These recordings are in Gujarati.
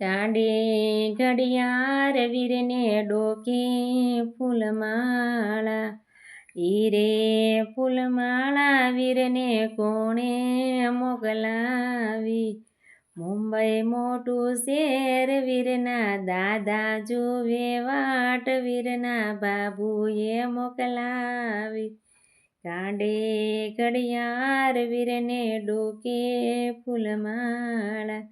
કાંડે ઘડિયાળ વીરને ડોકે ફૂલમાળા હીરે ફૂલમાળા વીરને કોણે મોકલાવી મુંબઈ મોટું શેર વીરના દાદા જુએ વાટ વીરના બાબુએ મોકલાવી કાંડે ઘડિયાળ વીરને ડોકે ફૂલમાળા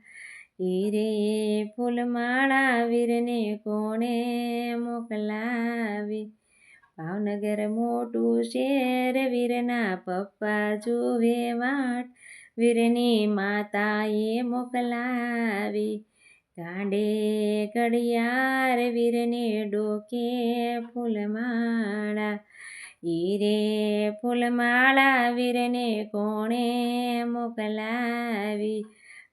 હીરે ફૂલમાળા વીરને કોણે મોકલાવી ભાવનગર મોટું શેર વીરના પપ્પા જુએ વાટ વીરની માતાએ મોકલાવી કાંડે ઘડિયાળ વીરને ડોકે ફૂલમાળા હીરે ફૂલમાળા વીરને કોણે મોકલાવી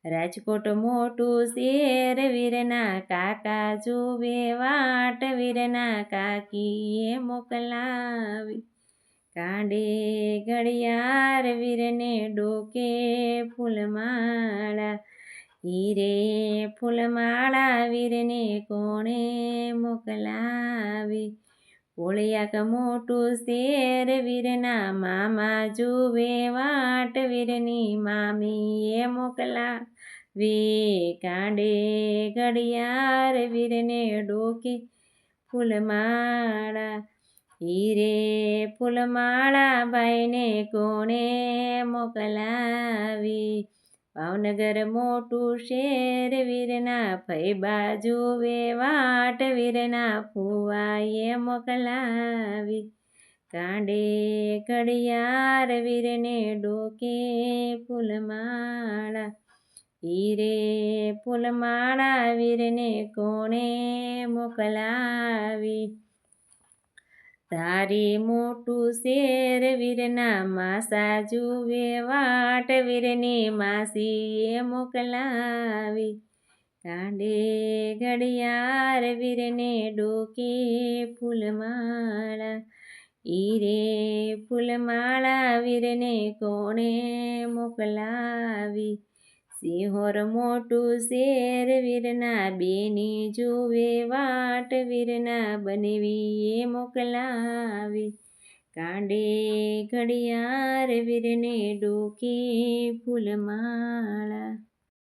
રાજકોટ મોટું શેર વીરના કાકા જુએ વાટ વીરના કાકીએ મોકલાવી કાંડે ઘડિયાળ વીરને ડોકે ફૂલમાળા હીરે ફૂલમાળા વીરને કોણે મોકલાવી કોળિયાક મોટું શેર વીરના મામા જુએ વાટ વીરની મામીએ મોકલાવી કાંડે ઘડિયાળ વીરને ડોકે ફૂલમાળા હીરે ફૂલમાળા ભાઈને કોણે મોકલાવી ભાવનગર મોટું શેર વીરના ફૈબા જુએ વાટ વીરના ફુવાએ મોકલાવી કાંડે ઘડિયાળ વીરને ડોકે ફૂલમાળા હીરે ફૂલમાળા વીરને કોણે મોકલાવી ધારી મોટું શેર વીરના માસા જુએ વાટ વીરની માસીએ મોકલાવી કાંડે ઘડિયાળ વીરને ડોકે ફૂલમાળા હીરે ફૂલમાળા વીરને કોણે મોકલાવી સિંહોર મોટું શેર વીરના બેની જુએ વાટ વીરના બનવીએ મોકલાવી કાંડે ઘડિયાળ વીરને ડોકે ફૂલમાળા